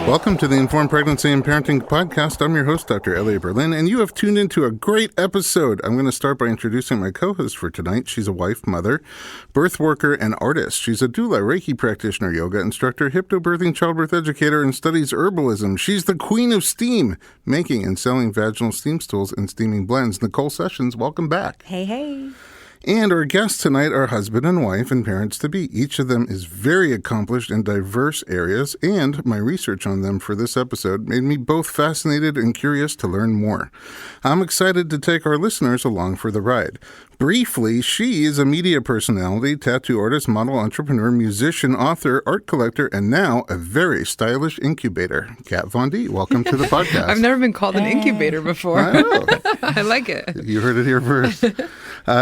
Welcome to the Informed Pregnancy and Parenting Podcast. I'm your host, Dr. Elliot Berlin, and you have tuned into a great episode. I'm going to start by introducing my co-host for tonight. She's a wife, mother, birth worker, and artist. She's a doula, Reiki practitioner, yoga instructor, hypnobirthing, childbirth educator, and studies herbalism. She's the queen of steam, making and selling vaginal steam stools and steaming blends. Nicole Sessions, welcome back. Hey, hey. And our guests tonight are husband and wife and parents-to-be. Each of them is very accomplished in diverse areas, and my research on them for this episode made me both fascinated and curious to learn more. I'm excited to take our listeners along for the ride. Briefly, she is a media personality, tattoo artist, model, entrepreneur, musician, author, art collector, and now a very stylish incubator. Kat Von D, welcome to the podcast. I've never been called an incubator before. I know. I like it. You heard it here first.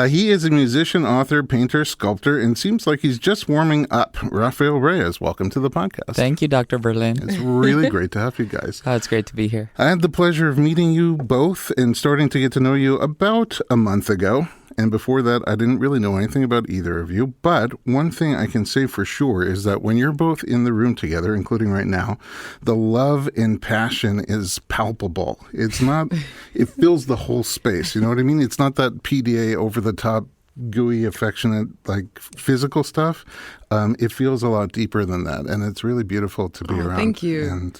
He is a musician, author, painter, sculptor, and seems like he's just warming up. Rafael Reyes, welcome to the podcast. Thank you, Dr. Berlin. It's really great to have you guys. Oh, it's great to be here. I had the pleasure of meeting you both and starting to get to know you about a month ago. And before that, I didn't really know anything about either of you. But one thing I can say for sure is that when you're both in the room together, including right now, the love and passion is palpable. It's not, it fills the whole space. You know what I mean? It's not that PDA over the top, gooey, affectionate, like physical stuff. It feels a lot deeper than that. And it's really beautiful to be around. Thank you. And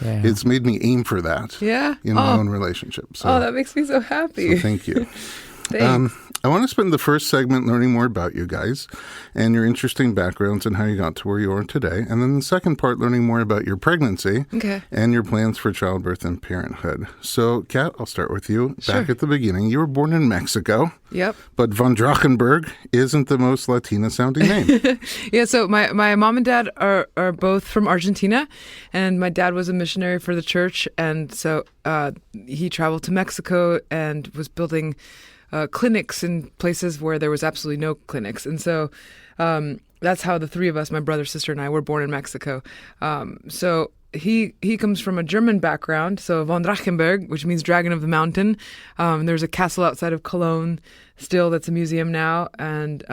it's made me aim for that in my own relationship. So, that makes me so happy. So thank you. Thanks. I want to spend the first segment learning more about you guys and your interesting backgrounds and how you got to where you are today. And then the second part, learning more about your pregnancy and your plans for childbirth and parenthood. So, Kat, I'll start with you. Sure. Back at the beginning, you were born in Mexico. Yep. But von Drachenberg isn't the most Latina-sounding name. Yeah, so my mom and dad are both from Argentina, and my dad was a missionary for the church, and so he traveled to Mexico and was building clinics in places where there was absolutely no clinics. And so that's how the three of us, my brother, sister, and I, were born in Mexico. So he comes from a German background, so von Drachenberg, which means dragon of the mountain. There's a castle outside of Cologne still that's a museum now, and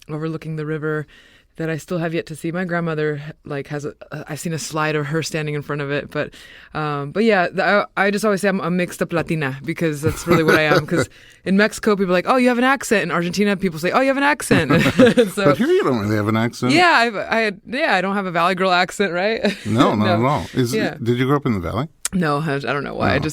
overlooking the river that I still have yet to see. My grandmother has I've seen a slide of her standing in front of it, but yeah, I just always say I'm a mixed up Latina because that's really what I am. Because in Mexico, people are like, oh, you have an accent. In Argentina, people say, oh, you have an accent. So, but here you don't really have an accent. Yeah, I don't have a Valley Girl accent, right? No, not at all. Did you grow up in the Valley? No, I don't know why. No.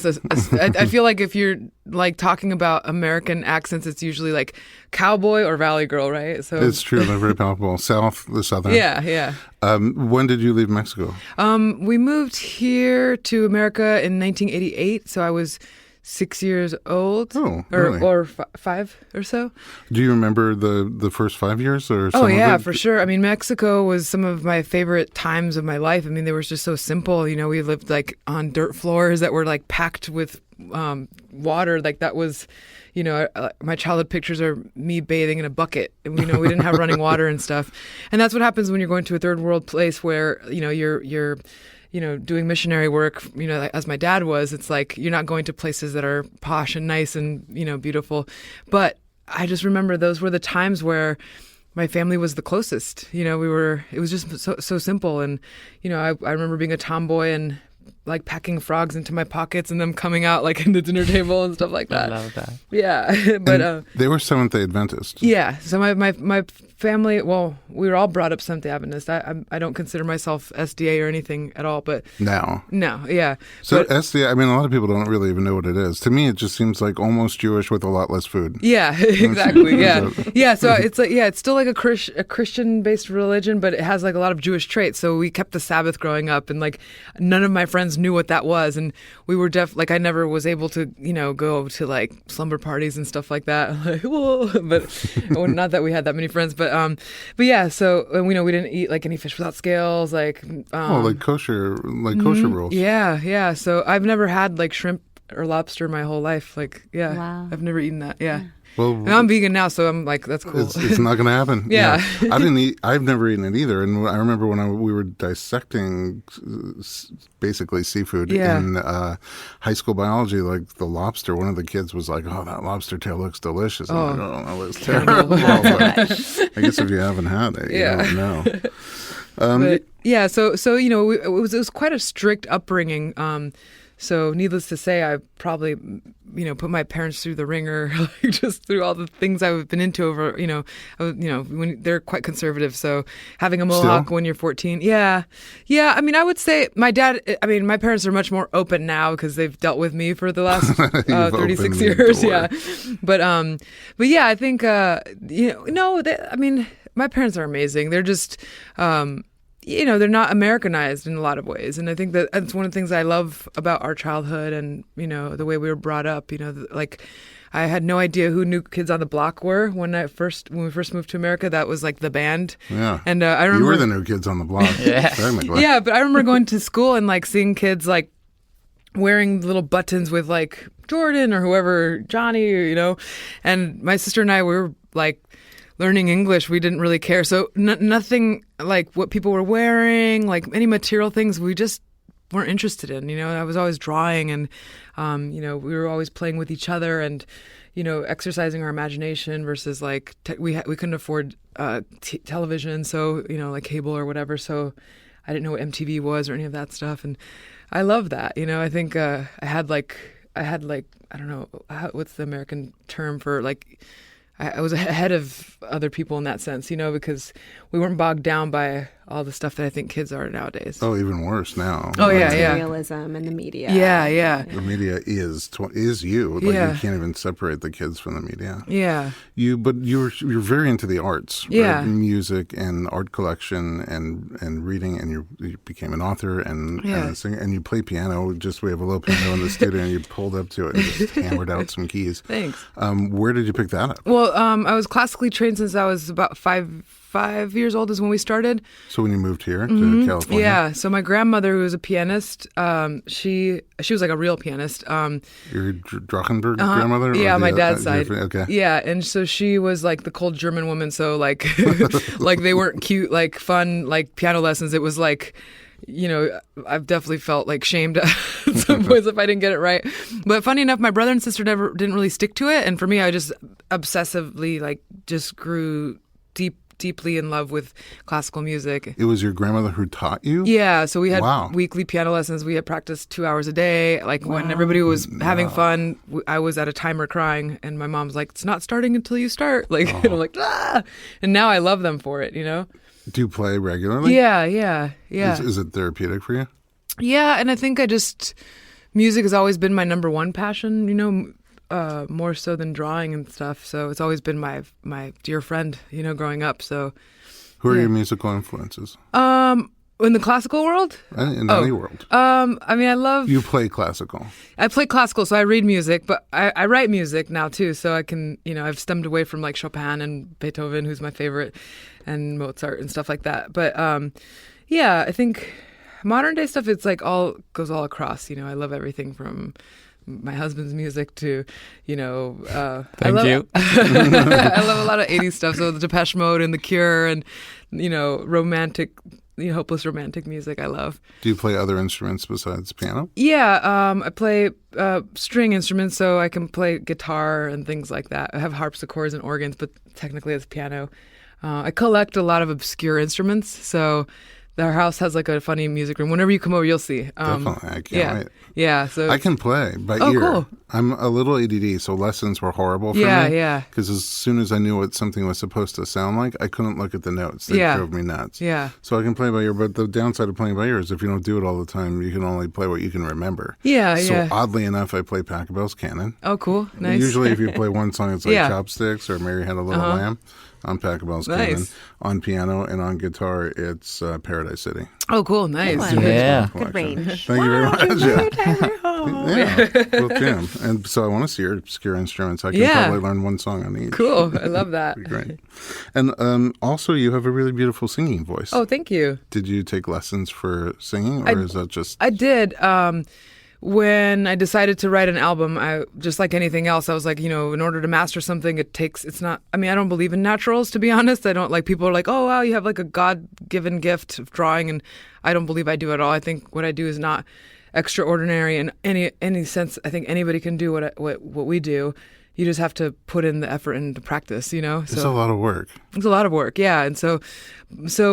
I feel like if you're like talking about American accents, it's usually like cowboy or Valley Girl, right? So it's true. They're very palpable. South, the Southern. Yeah. When did you leave Mexico? We moved here to America in 1988, so I was 6 years old. Oh, really? Or 5 or so. Do you remember the first 5 years or some Oh, yeah, of it? for sure. I mean, Mexico was some of my favorite times of my life. I mean, they were just so simple. You know, we lived like on dirt floors that were like packed with water. Like that was, you know, my childhood pictures are me bathing in a bucket. And, you know, we didn't have running water and stuff. And that's what happens when you're going to a third world place where, you know, you're doing missionary work, you know, as my dad was. It's like you're not going to places that are posh and nice and, you know, beautiful. But I just remember those were the times where my family was the closest. You know, it was just so simple. And, you know, I remember being a tomboy and like packing frogs into my pockets and them coming out like in the dinner table and stuff like that. I love that. Yeah. But they were Seventh-day Adventists. Yeah. So my family, well, we were all brought up Seventh-day Adventist. I don't consider myself SDA or anything at all, but No, yeah. So SDA, I mean, a lot of people don't really even know what it is. To me, it just seems like almost Jewish with a lot less food. Yeah, exactly. Yeah. Yeah. So it's like, yeah, it's still like a Christian-based religion, but it has like a lot of Jewish traits. So we kept the Sabbath growing up, and like none of my friends knew what that was. And we were I never was able to, you know, go to like slumber parties and stuff like that. Like, whoa. But not that we had that many friends, but yeah. So we know we didn't eat like any fish without scales, like like kosher rules. Yeah. So I've never had like shrimp or lobster my whole life. Like, yeah, Wow. I've never eaten that. Yeah. Well, And I'm vegan now, so I'm like, that's cool. It's not going to happen. Yeah. I've never eaten it either. And I remember when we were dissecting basically seafood in high school biology, like the lobster, one of the kids was like, oh, that lobster tail looks delicious. I'm like, oh, that looks terrible. But I guess if you haven't had it, you don't know. But, yeah, so it was quite a strict upbringing. So needless to say, I probably, put my parents through the ringer, like just through all the things I've been into over, when they're quite conservative. So having a mohawk Still? when you're 14. Yeah. Yeah. I mean, I would say my parents are much more open now because they've dealt with me for the last 36 years. Yeah. But yeah, I think, my parents are amazing. They're just, they're not Americanized in a lot of ways. And I think that that's one of the things I love about our childhood and, the way we were brought up, like I had no idea who New Kids on the Block were when we first moved to America. That was like the band. Yeah. And I remember. You were the New Kids on the Block. Technically. Yeah. But I remember going to school and like seeing kids like wearing little buttons with like Jordan or whoever, Johnny, and my sister and I were like, learning English, we didn't really care. So nothing like what people were wearing, like any material things, we just weren't interested in. I was always drawing and, we were always playing with each other and, exercising our imagination versus like we couldn't afford television, so like cable or whatever. So I didn't know what MTV was or any of that stuff, and I love that. I think I had like I don't know what's the American term for like. I was ahead of other people in that sense, because we weren't bogged down by all the stuff that I think kids are nowadays. Oh, even worse now. Oh, yeah, yeah. Materialism and the media. Yeah, yeah. The media is you. Like you can't even separate the kids from the media. Yeah. But you're very into the arts. Yeah. Right? Music and art collection and reading, and you became an author and a singer, and you play piano. We have a little piano in the studio, and you pulled up to it and just hammered out some keys. Thanks. Where did you pick that up? Well, I was classically trained since I was about five years old is when we started. So when you moved here to California? Yeah. So my grandmother, who was a pianist, she was like a real pianist. Your Drachenberg grandmother? Yeah, my dad's side. Okay. Yeah, and so she was like the cold German woman. So like, like they weren't cute, like fun, like piano lessons. It was like, I've definitely felt like shamed at some points if I didn't get it right. But funny enough, my brother and sister didn't really stick to it. And for me, I just obsessively like just grew deeply in love with classical music. It was your grandmother who taught you? Yeah, so we had weekly piano lessons. We had practiced 2 hours a day. Like when everybody was having fun, I was at a timer crying, and my mom's like, "It's not starting until you start." Like, and I'm like, ah! And now I love them for it. Do you play regularly? Yeah. Is it therapeutic for you? Yeah, and I think music has always been my number one passion. More so than drawing and stuff. So it's always been my dear friend, growing up. So who are your musical influences? In the classical world? In any world. I love... You play classical. I play classical, so I read music, but I write music now too. So I can, I've stemmed away from like Chopin and Beethoven, who's my favorite, and Mozart and stuff like that. But yeah, I think modern day stuff, it's like goes all across. I love everything from my husband's music to, Thank you. I love a lot of 80s stuff. So the Depeche Mode and The Cure and, romantic, hopeless romantic music I love. Do you play other instruments besides piano? Yeah, I play string instruments, so I can play guitar and things like that. I have harpsichords and organs, but technically it's piano. I collect a lot of obscure instruments, so our house has like a funny music room. Whenever you come over, you'll see. Definitely. I can't wait. Yeah. So I can play by ear. Cool. I'm a little ADD, so lessons were horrible for me. Yeah. Because as soon as I knew what something was supposed to sound like, I couldn't look at the notes. They drove me nuts. Yeah. So I can play by ear, but the downside of playing by ear is if you don't do it all the time, you can only play what you can remember. Yeah. So oddly enough, I play Pachelbel's Canon. Oh, cool. Nice. Usually if you play one song, it's like Chopsticks or Mary Had a Little Lamb. On Pachelbel's Canon. On piano and on guitar, it's Paradise City. Oh, cool. Nice. Yeah. Good range. Thank you very much. Yeah, we'll jam. And so I want to see your obscure instruments. I can probably learn one song on each. Cool. I love that. Great. And also, you have a really beautiful singing voice. Oh, thank you. Did you take lessons for singing, or is that just... I did. When I decided to write an album, I just like anything else, I was like, in order to master something, it's not, I don't believe in naturals, to be honest. I don't like, people are like, oh, wow, you have like a God-given gift of drawing, and I don't believe I do at all. I think what I do is not extraordinary in any sense. I think anybody can do what we do. you just have to put in the effort into practice, It's a lot of work. It's a lot of work, yeah. And so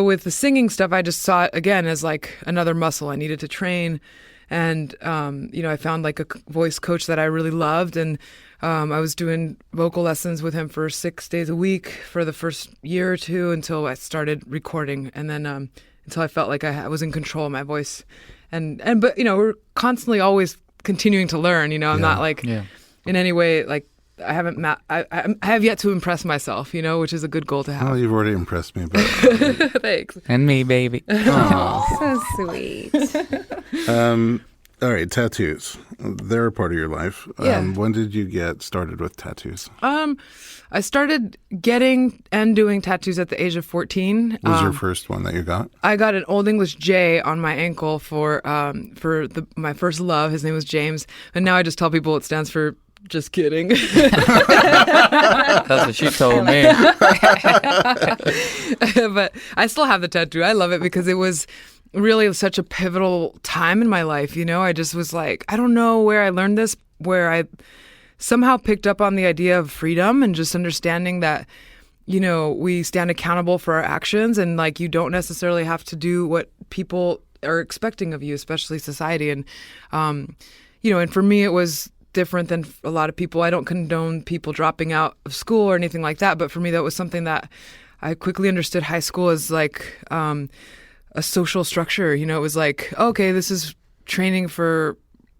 with the singing stuff, I just saw it again as like another muscle I needed to train. And, I found like a voice coach that I really loved. And I was doing vocal lessons with him for 6 days a week for the first year or two until I started recording. And then until I felt like I was in control of my voice. But, we're constantly always continuing to learn, I'm not like in any way like I haven't I have yet to impress myself, which is a good goal to have. Well, you've already impressed me, but Thanks. And me, baby. So sweet. All right, tattoos. They're a part of your life. Yeah. When did you get started with tattoos? I started getting and doing tattoos at the age of 14. What was your first one that you got? I got an Old English J on my ankle for my first love. His name was James, and now I just tell people it stands for just kidding. That's what she told me. But I still have the tattoo. I love it because it was really such a pivotal time in my life. I just was like, I don't know where I learned this, where I somehow picked up on the idea of freedom and just understanding that, we stand accountable for our actions, and like you don't necessarily have to do what people are expecting of you, especially society. And, and for me, it was different than a lot of people. I don't condone people dropping out of school or anything like that. But for me, that was something that I quickly understood high school as like a social structure. It was like, okay, this is training for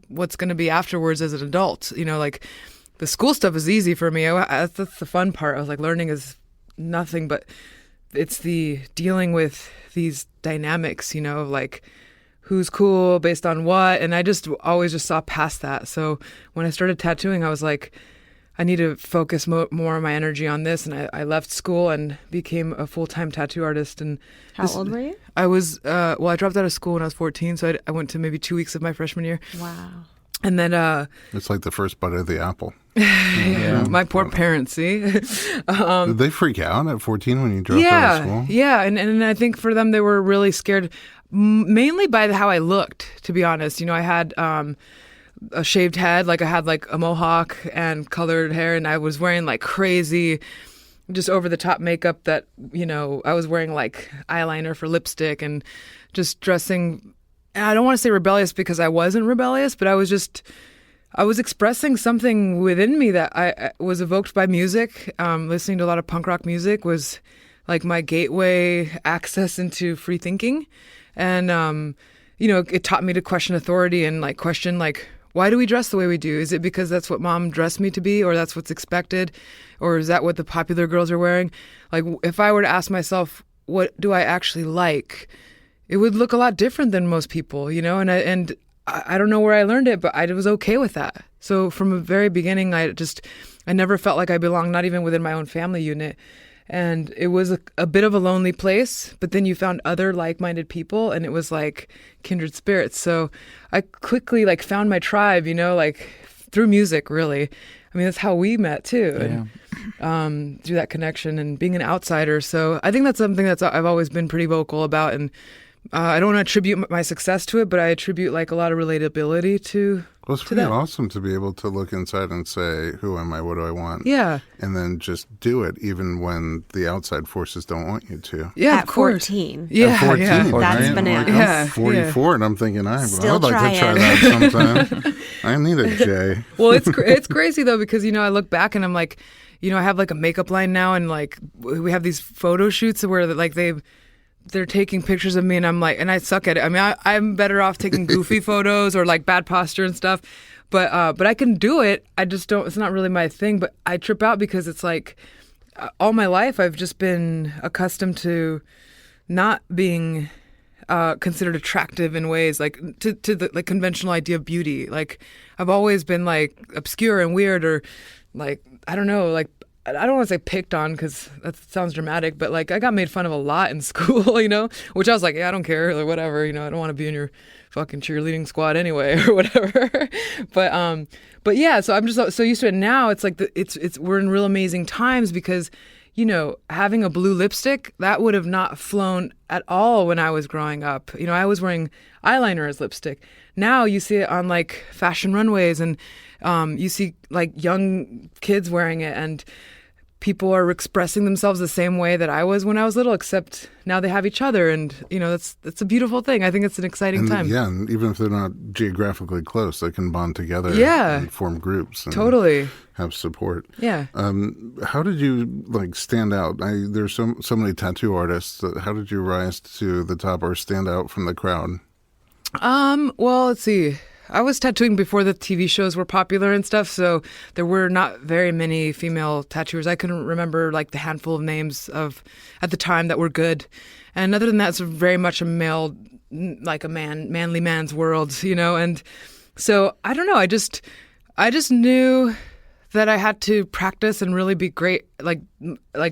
what's going to be afterwards as an adult. Like the school stuff is easy for me. That's the fun part. I was like, learning is nothing, but it's the dealing with these dynamics, of like who's cool based on what. And I just always just saw past that. So when I started tattooing, I was like, I need to focus more of my energy on this. And I left school and became a full-time tattoo artist. And How old were you? I was, I dropped out of school when I was 14. So I went to maybe 2 weeks of my freshman year. Wow. And then It's like the first bite of the apple. my poor parents, see? Did they freak out at 14 when you dropped out of school? Yeah. And I think for them, they were really scared, mainly by how I looked, to be honest. I had a shaved head, like I had like a mohawk and colored hair, and I was wearing like crazy, just over the top makeup that, I was wearing like eyeliner for lipstick and just dressing. And I don't want to say rebellious because I wasn't rebellious, but I was expressing something within me that I was evoked by music. Listening to a lot of punk rock music was like my gateway access into free thinking. And, it taught me to question authority and like question like, why do we dress the way we do? Is it because that's what mom dressed me to be, or that's what's expected? Or is that what the popular girls are wearing? Like if I were to ask myself, what do I actually like? It would look a lot different than most people, and I don't know where I learned it, but I was okay with that. So from the very beginning, I never felt like I belonged, not even within my own family unit. And it was a bit of a lonely place, but then you found other like-minded people, and it was like kindred spirits. So I quickly like found my tribe, like through music, really. I mean, that's how we met too. And through that connection and being an outsider. So I think that's something that I've always been pretty vocal about. And I don't want to attribute my success to it, but I attribute like a lot of relatability to Well, it's pretty awesome to be able to look inside and say, who am I? What do I want? Yeah. And then just do it even when the outside forces don't want you to. Yeah, At of course. 14. Yeah, At 14, yeah. That's right? bananas. Like, Yeah, I'm 44 and I'm thinking, I'd Still like to try trying. that sometime. I need a J. Well, it's crazy though, because I look back and I'm like, I have like a makeup line now, and like we have these photo shoots where like they're taking pictures of me, and I'm like, and I suck at it. I mean, I'm better off taking goofy photos or like bad posture and stuff, but I can do it. I just don't. It's not really my thing. But I trip out because it's like all my life I've just been accustomed to not being considered attractive in ways like to the like conventional idea of beauty. Like I've always been like obscure and weird, or like I don't know, like I don't want to say picked on because that sounds dramatic, but like I got made fun of a lot in school, which I was like, yeah, I don't care or whatever, I don't want to be in your fucking cheerleading squad anyway or whatever. But yeah, so I'm just so used to it now. It's like we're in real amazing times because having a blue lipstick, that would have not flown at all when I was growing up. I was wearing eyeliner as lipstick. Now you see it on like fashion runways, and you see like young kids wearing it, and people are expressing themselves the same way that I was when I was little, except now they have each other, and that's a beautiful thing. I think it's an exciting time. Yeah, and even if they're not geographically close, they can bond together. Yeah, and form groups. And totally have support. Yeah. How did you like stand out? There's so many tattoo artists. How did you rise to the top or stand out from the crowd? Well, let's see. I was tattooing before the TV shows were popular and stuff, so there were not very many female tattooers. I couldn't remember like the handful of names at the time that were good. And other than that, it's very much a male, like a manly man's world, And so I don't know. I just knew that I had to practice and really be great, like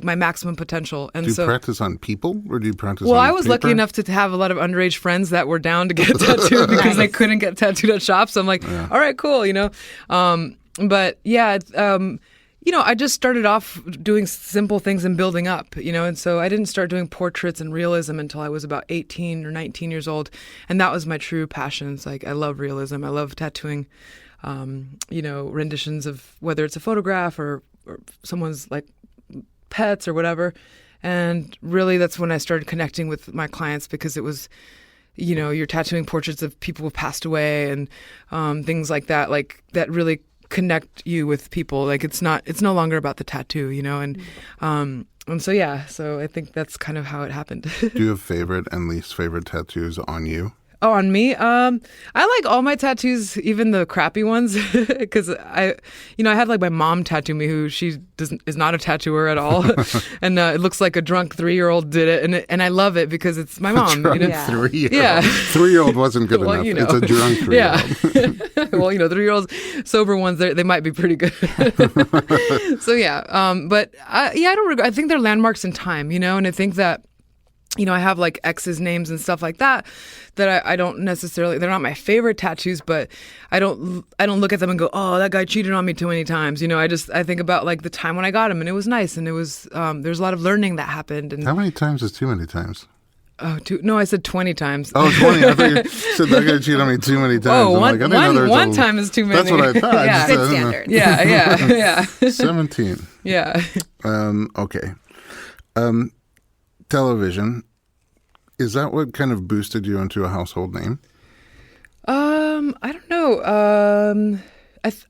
my maximum potential. And do you practice on people, or do you practice? Well, on I was paper? lucky enough to have a lot of underage friends that were down to get tattooed because they couldn't get tattooed at shops. So I'm like, all right, cool, But yeah, I just started off doing simple things and building up, And so I didn't start doing portraits and realism until I was about 18 or 19 years old, and that was my true passion. It's like I love realism. I love tattooing. Renditions of whether it's a photograph or someone's like pets or whatever. And really that's when I started connecting with my clients, because it was, you're tattooing portraits of people who passed away and things like that really connect you with people. Like it's no longer about the tattoo, and so, yeah, so I think that's kind of how it happened. Do you have favorite and least favorite tattoos on you? Oh, on me? I like all my tattoos, even the crappy ones, because I had like my mom tattoo me, who is not a tattooer at all, and it looks like a drunk 3-year-old did it, and I love it because it's my mom. Drunk 3-year-old. Yeah, 3-year-old wasn't good enough. It's a drunk 3-year-old. Yeah. Well, 3-year-olds, sober ones, they might be pretty good. So yeah, but I don't regret. I think they're landmarks in time, and I think that. I have like exes' names and stuff like that I don't necessarily, they're not my favorite tattoos, but I don't look at them and go, oh, that guy cheated on me too many times. I think about like the time when I got him, and it was nice, and it was, there's a lot of learning that happened. And how many times is too many times? Oh, no, I said 20 times. Oh, 20. I thought you said that guy cheated on me too many times. Oh, one time is too many. That's what I thought. Yeah, good standard. Yeah. 17. Yeah. Okay. Television, is that what kind of boosted you into a household name? I don't know.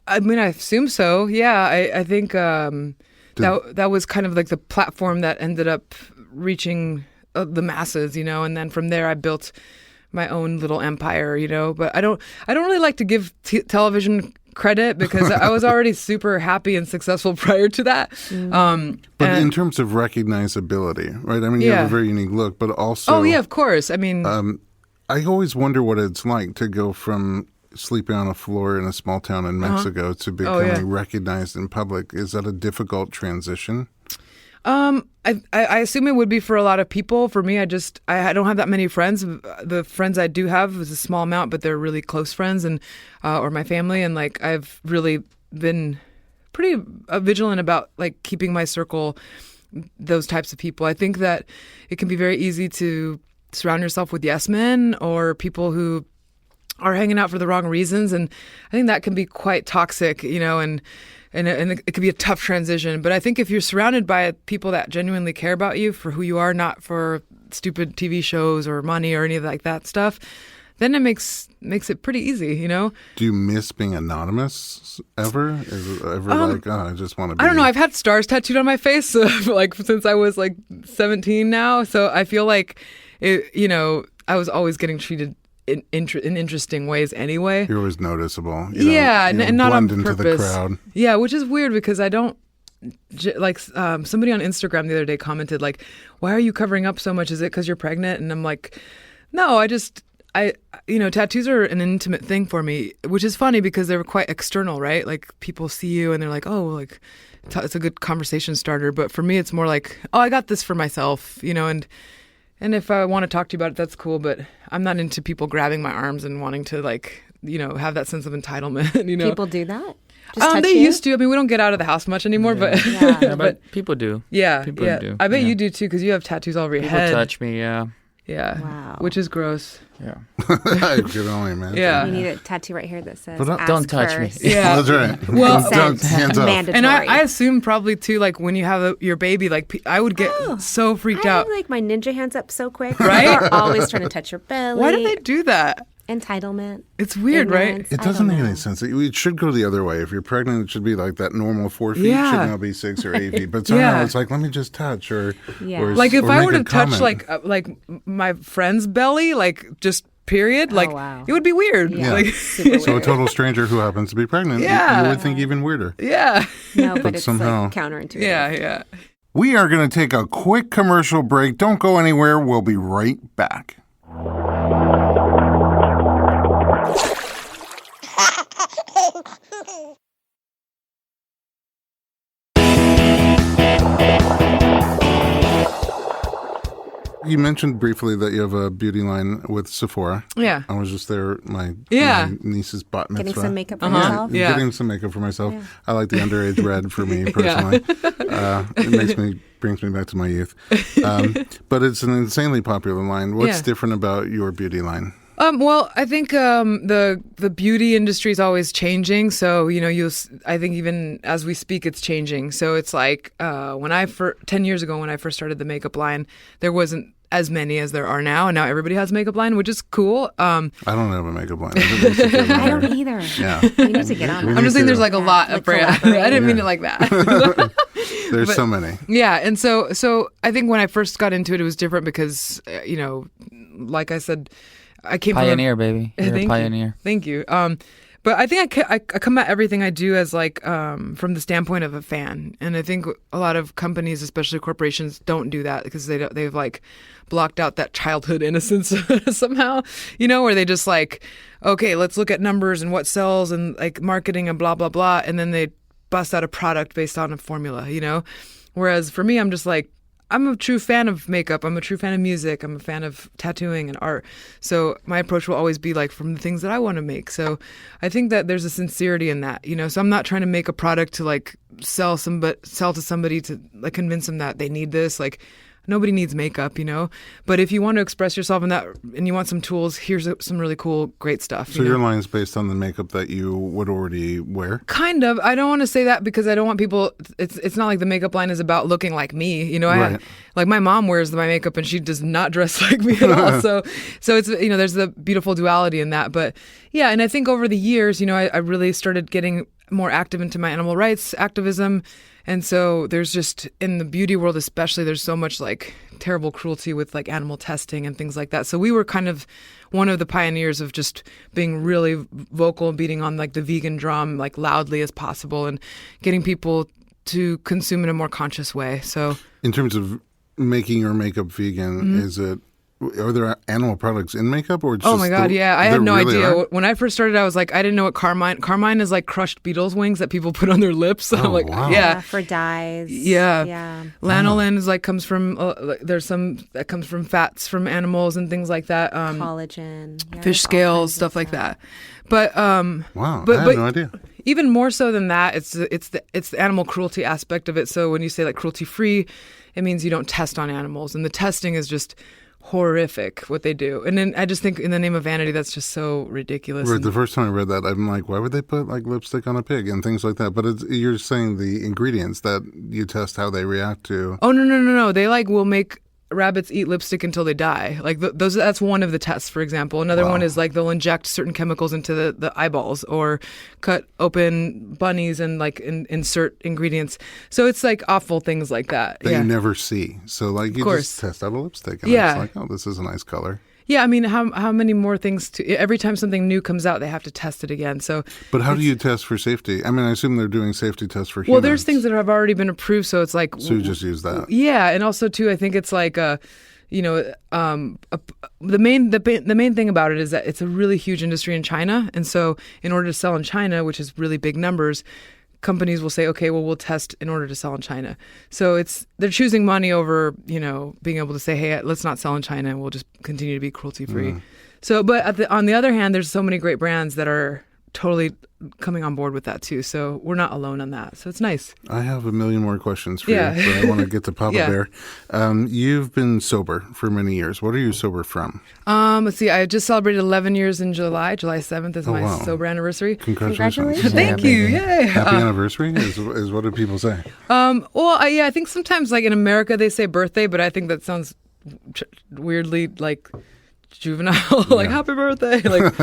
I mean, I assume so. Yeah, I think that was kind of like the platform that ended up reaching the masses, and then from there I built my own little empire, But I don't really like to give television credit because I was already super happy and successful prior to that. But in terms of recognizability, right? I mean, you have a very unique look, but also... Oh, yeah, of course. I mean... I always wonder what it's like to go from sleeping on a floor in a small town in Mexico to becoming recognized in public. Is that a difficult transition? I assume it would be for a lot of people. For me, I don't have that many friends. The friends I do have is a small amount, but they're really close friends and or my family. And like I've really been pretty vigilant about like keeping my circle those types of people. I think that it can be very easy to surround yourself with yes men or people who are hanging out for the wrong reasons, and I think that can be quite toxic, and it could be a tough transition. But I think if you're surrounded by people that genuinely care about you for who you are, not for stupid TV shows or money or any of like that stuff, then it makes it pretty easy, Do you miss being anonymous ever? Is it ever like, I just want to be... I don't know. I've had stars tattooed on my face like since I was like 17 now. So I feel like, I was always getting treated in interesting ways anyway. You're always noticeable. And not on purpose. Into the crowd. Yeah, which is weird because I don't... Like somebody on Instagram the other day commented like, why are you covering up so much? Is it because you're pregnant? And I'm like, no, tattoos are an intimate thing for me, which is funny because they're quite external, right? Like people see you and they're like, oh, like it's a good conversation starter. But for me, it's more like, oh, I got this for myself, and if I want to talk to you about it, that's cool. But I'm not into people grabbing my arms and wanting to like have that sense of entitlement. People do that? Just touch they you? used to. I mean, we don't get out of the house much anymore, but Yeah. But people do. People do. I bet Yeah. you do too, because you have tattoos all over your People head. touch me, yeah. Yeah. Wow. Which is gross. Yeah. I could only imagine. Yeah. You need a tattoo right here that says, But ask don't touch me. first. Yeah. That's right. Well- don't Consent. hands off. Mandatory. And I assume probably too, like when you have your baby, like I would get so freaked I out. have like my ninja hands up so quick. Right? People are always trying to touch your belly. Why do they do that? Entitlement. It's weird, right? Ignorance. It I doesn't don't make know. any sense. It should go the other way. If you're pregnant, it should be like that normal 4 feet Yeah. should now be 6 or 8 feet. But somehow Yeah. it's like, let me just touch or Yeah. Like if or I make were a to touch comment. like my friend's belly, like just period, like wow. it would be weird. Yeah. Like Super So a weird. total stranger who happens to be pregnant, Yeah. you would think even weirder. yeah. No, but it's somehow- like counterintuitive. Yeah. We are going to take a quick commercial break. Don't go anywhere. We'll be right back. You mentioned briefly that you have a beauty line with Sephora. Yeah. I was just there, my niece's bat mitzvah. Getting some makeup for Uh-huh. yourself. Yeah. Getting some makeup for myself. I like the underage red for me personally. It brings me back to my youth. But it's an insanely popular line. What's Yeah. different about your beauty line? Well, I think the beauty industry is always changing. So I think even as we speak, it's changing. So it's like 10 years ago when I first started the makeup line, there wasn't as many as there are now, and now everybody has a makeup line, which is cool. I don't have a makeup line. I I don't either. Yeah. You need to get on that. I'm just saying there's like a lot Like of brands. collaborate. I didn't mean it like that. There's so many. Yeah, and so I think when I first got into it, it was different because like I said, I came Pioneer, baby. You're a Thank you. pioneer. Thank you. But I think I come at everything I do as like from the standpoint of a fan, and I think a lot of companies, especially corporations, don't do that because they've like blocked out that childhood innocence somehow, where they just like, okay, let's look at numbers and what sells and like marketing and blah blah blah, and then they bust out a product based on a formula, Whereas for me, I'm just like, I'm a true fan of makeup. I'm a true fan of music. I'm a fan of tattooing and art. So my approach will always be like from the things that I want to make. So I think that there's a sincerity in that, So I'm not trying to make a product to like sell to somebody to like convince them that they need this. Like nobody needs makeup, But if you want to express yourself in that and you want some tools, here's some really cool, great stuff. So your line's based on the makeup that you would already wear? Kind of. I don't want to say that because I don't want people. It's not like the makeup line is about looking like me. Right. Like my mom wears my makeup and she does not dress like me at all. So it's there's the beautiful duality in that. But yeah, and I think over the years, I really started getting more active into my animal rights activism. And so there's just, in the beauty world especially, there's so much like terrible cruelty with like animal testing and things like that. So we were kind of one of the pioneers of just being really vocal and beating on like the vegan drum like loudly as possible and getting people to consume in a more conscious way. So In terms of making your makeup vegan, are there animal products in makeup or it's oh just my God, yeah. I had there no really idea. are? When I first started, I was like, I didn't know what carmine is like crushed beetle's wings that people put on their lips. Oh, I'm like, wow. yeah. For dyes. Yeah. Yeah. Lanolin is like comes from there's some that comes from fats from animals and things like that. Collagen. Yeah, Fish there's all scales, kinds of stuff like that. But Wow, but- I had but- no idea. even more so than that, it's the animal cruelty aspect of it. So when you say like cruelty free, it means you don't test on animals, and the testing is just horrific what they do. And then I just think in the name of vanity, that's just so ridiculous. Right, And- the first time I read that, I'm like, why would they put like lipstick on a pig and things like that? But you're saying the ingredients that you test how they react to. Oh no! They like will make rabbits eat lipstick until they die. Like those. That's one of the tests, for example. Another one is like they'll inject certain chemicals into the eyeballs or cut open bunnies and like insert ingredients. So it's like awful things like that. That Yeah. you never see. So like you course. just test out a lipstick and Yeah. it's like, oh, this is a nice color. Yeah, I mean, how many more things every time something new comes out, they have to test it again. So But how do you test for safety? I mean, I assume they're doing safety tests for humans. well, there's things that have already been approved, so it's like So you just use that. yeah, and also too, I think it's like the main thing about it is that it's a really huge industry in China, and so in order to sell in China, which is really big numbers, companies will say, okay, well, we'll test in order to sell in China. So they're choosing money over being able to say, hey, let's not sell in China, and we'll just continue to be cruelty free. So, but on the other hand, there's so many great brands that are totally coming on board with that too. So we're not alone on that. So it's nice. I have a million more questions for you, but I want to get to Papa Bear. You've been sober for many years. What are you sober from? Let's see. I just celebrated 11 years in July. July 7th is my sober anniversary. Congratulations. Thank you. Yay. Happy anniversary is what do people say? I think sometimes like in America they say birthday, but I think that sounds weirdly like juvenile, like happy birthday, like.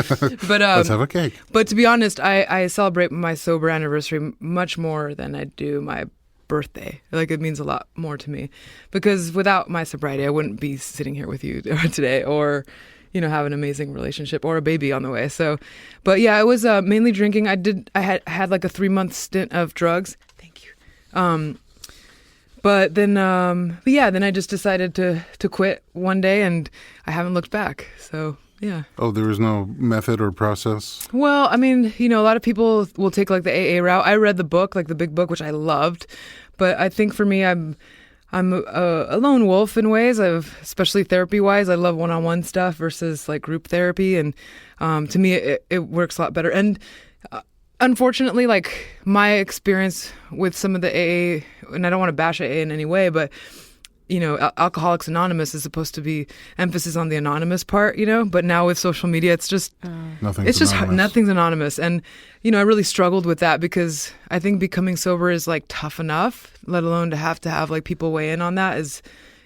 But let's have a cake. But to be honest, I celebrate my sober anniversary much more than I do my birthday. Like it means a lot more to me, because without my sobriety, I wouldn't be sitting here with you today, or have an amazing relationship or a baby on the way. So, but yeah, I was mainly drinking. I had like a 3-month stint of drugs. Thank you. But then, then I just decided to quit one day, and I haven't looked back. So, yeah. Oh, there was no method or process? Well, I mean, a lot of people will take like the AA route. I read the book, like the big book, which I loved. But I think for me, I'm a lone wolf in ways, especially therapy-wise. I love one-on-one stuff versus like group therapy. And to me, it works a lot better. And unfortunately, like my experience with some of the AA, and I don't want to bash AA in any way, but Alcoholics Anonymous is supposed to be emphasis on the anonymous part, but now with social media, it's just nothing's anonymous. And I really struggled with that, because I think becoming sober is like tough enough, let alone to have like people weigh in on that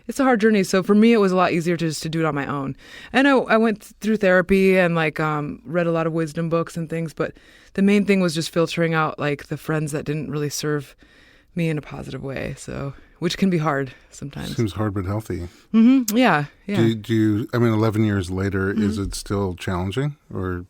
it's a hard journey. So for me, it was a lot easier to do it on my own. And I went through therapy and like read a lot of wisdom books and things, but the main thing was just filtering out like the friends that didn't really serve me in a positive way. So, which can be hard sometimes. Seems hard but healthy. Mm-hmm. Yeah. Do you? I mean, 11 years later, is it still challenging, or?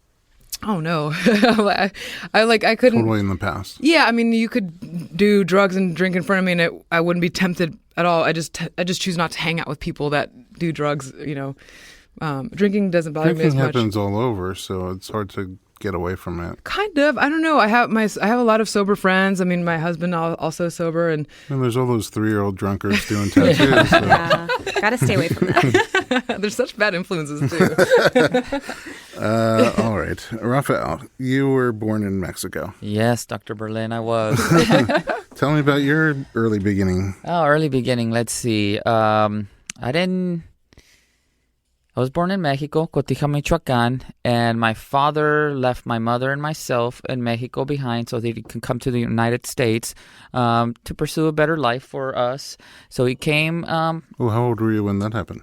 Oh no, I couldn't. Totally in the past. Yeah, I mean, you could do drugs and drink in front of me, and I wouldn't be tempted at all. I just choose not to hang out with people that do drugs. Drinking doesn't bother me as much. Drinking happens all over, so it's hard to get away from it. Kind of. I don't know. I have a lot of sober friends. I mean, my husband also sober, and there's all those 3-year-old drunkards doing tattoos. Yeah, gotta stay away from that. There's such bad influences too. All right, Rafael, you were born in Mexico. Yes, Dr. Berlin, I was. Tell me about your early beginning. Early beginning. Let's see. I was born in Mexico, Cotija, Michoacan, and my father left my mother and myself in Mexico behind so that he can come to the United States to pursue a better life for us. So he came. How old were you when that happened?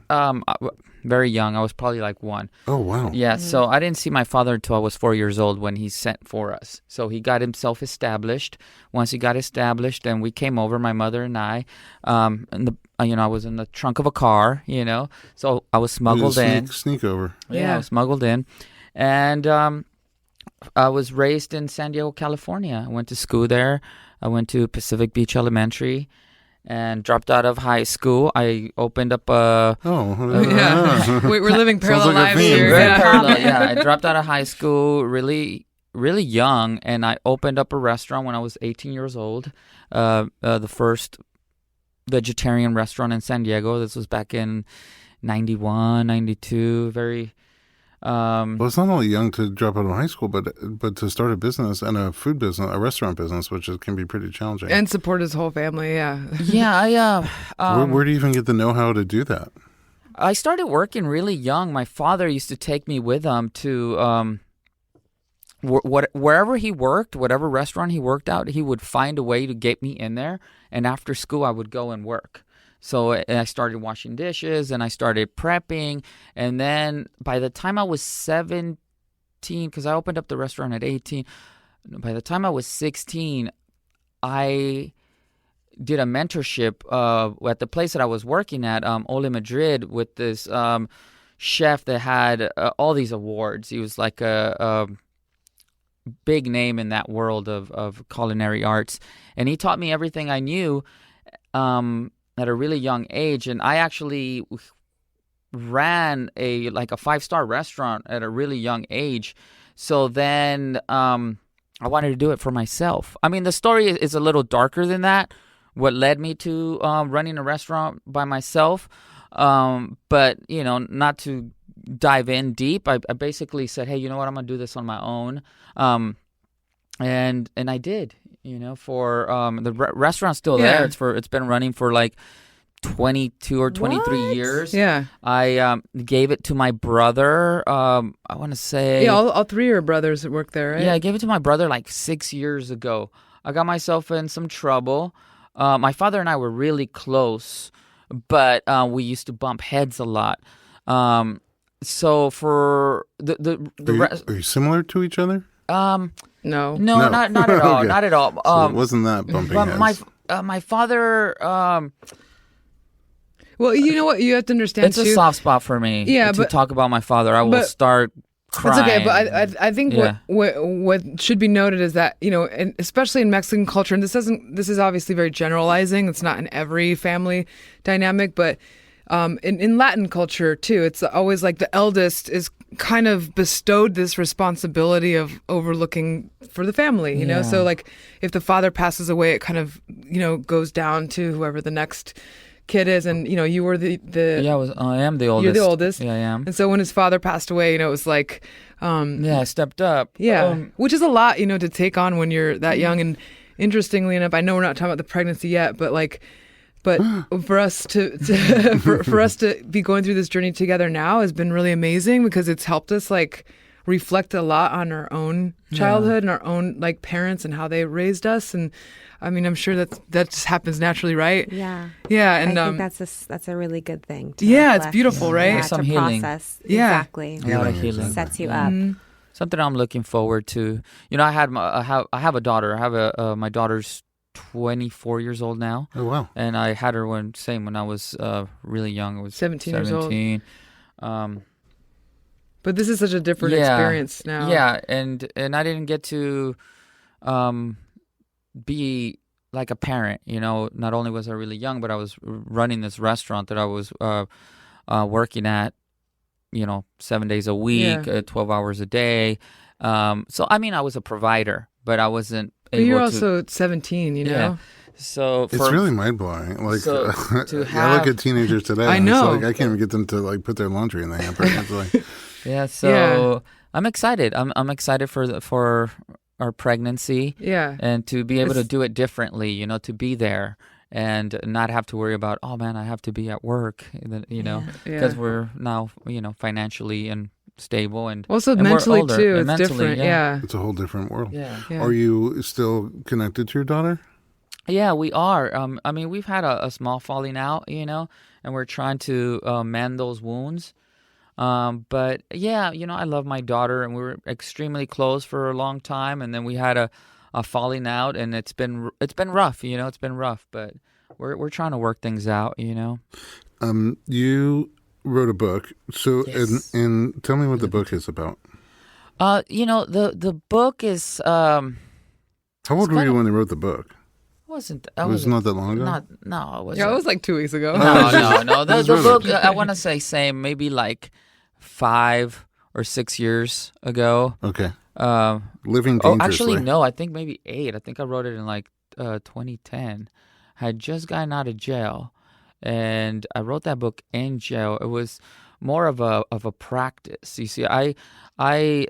Very young. I was probably like 1. Oh, wow. Yeah, so I didn't see my father until I was 4 years old when he sent for us. So he got himself established. Once he got established, then we came over, my mother and I. I was in the trunk of a car, so I was smuggled in. Sneak over. Yeah, I was smuggled in. And I was raised in San Diego, California. I went to school there. I went to Pacific Beach Elementary and dropped out of high school. I opened up a... yeah. We're living parallel lives here. I dropped out of high school really, really young, and I opened up a restaurant when I was 18 years old. The first vegetarian restaurant in San Diego. This was back in 91, 92. Very... well, it's not only young to drop out of high school, but to start a business and a food business, a restaurant business, which can be pretty challenging. And support his whole family, yeah. Yeah, where do you even get the know-how to do that? I started working really young. My father used to take me with him to wherever he worked, whatever restaurant he worked out, he would find a way to get me in there. And after school, I would go and work. So I started washing dishes and I started prepping. And then by the time I was 17, because I opened up the restaurant at 18, by the time I was 16, I did a mentorship at the place that I was working at, Ole Madrid, with this chef that had all these awards. He was like a big name in that world of culinary arts. And he taught me everything I knew at a really young age, and I actually ran a 5-star restaurant at a really young age. So then I wanted to do it for myself. I mean, the story is a little darker than that, what led me to running a restaurant by myself. But, not to dive in deep, I basically said, hey, you know what, I'm gonna do this on my own, and I did. For the restaurant's still there. It's been running for like 22 or 23 years. Yeah. I gave it to my brother. I want to say. Yeah, all three of your brothers work there, right? Yeah, I gave it to my brother like 6 years ago. I got myself in some trouble. My father and I were really close, but we used to bump heads a lot. So for are you similar to each other? No, not at all. Okay. Not at all. So it wasn't that bumping heads. My father. Well, you know what you have to understand. It's a soft spot for me. Yeah, to talk about my father, I will start crying. It's okay, but I think what should be noted is that and especially in Mexican culture, and this is obviously very generalizing. It's not in every family dynamic, but in Latin culture too, it's always like the eldest is kind of bestowed this responsibility of overlooking for the family. You know, so like if the father passes away, it kind of goes down to whoever the next kid is, and you were the I am the oldest. You're the oldest. Yeah, I am. And so when his father passed away, it was like I stepped up. Which is a lot to take on when you're that young. And interestingly enough, I know we're not talking about the pregnancy yet, but for us to for us to be going through this journey together now has been really amazing, because it's helped us reflect a lot on our own childhood and our own parents and how they raised us. And I mean, I'm sure that just happens naturally, right? Yeah. Yeah. And I think that's a really good thing. It's beautiful, right? Yeah, Some to healing. process. Yeah. Exactly. A lot of healing. Sets you up. Something I'm looking forward to. I have a daughter. I have my daughter's 24 years old now. Oh wow! And I had her when I was really young. I was 17 years old. But this is such a different experience now. Yeah, and I didn't get to be like a parent. Not only was I really young, but I was running this restaurant that I was working at. 7 days a week, 12 hours a day. So I mean, I was a provider, but I wasn't. But you're also 17, Yeah. So it's really mind blowing. I look at teenagers today. I know. It's I can't even get them to put their laundry in the hamper. So I'm excited. I'm excited for our pregnancy. Yeah. And to be able to do it differently. To be there and not have to worry about, oh man, I have to be at work. Because we're now financially and stable, and also and mentally older, too. It's mentally, different. Yeah. It's a whole different world. Yeah. Are you still connected to your daughter? Yeah, we are. I mean, we've had a small falling out, and we're trying to mend those wounds. But yeah, I love my daughter, and we were extremely close for a long time, and then we had a falling out, and it's been rough. It's been rough, but we're trying to work things out. You wrote a book, so Yes. and tell me what the book is about. The book is How old were you when you wrote the book? It was not that long ago. No, it wasn't. Yeah, it was like 2 weeks ago. No. The book, I want to say same, maybe like 5 or 6 years ago. Okay. Living dangerously. Actually, no. I think maybe 8. I think I wrote it in 2010. I had just gotten out of jail, and I wrote that book in jail. It was more of a practice. You see, when I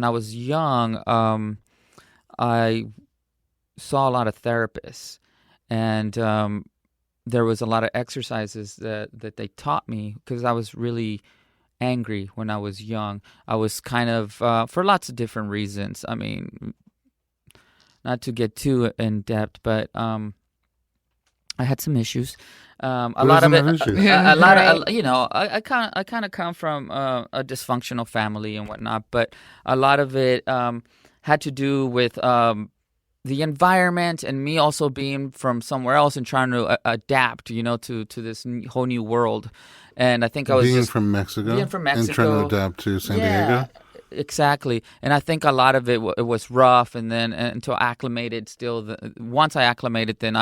was young, I saw a lot of therapists, and there was a lot of exercises that they taught me, because I was really angry when I was young. I was kind of for lots of different reasons. I mean, not to get too in depth, but I had some issues. A lot of it. I kind of come from a dysfunctional family and whatnot, but a lot of it had to do with the environment, and me also being from somewhere else and trying to adapt, to this whole new world. And I think I was being from Mexico and trying to adapt to San Diego. Exactly. And I think a lot of it was rough, and then until I acclimated. Once I acclimated, then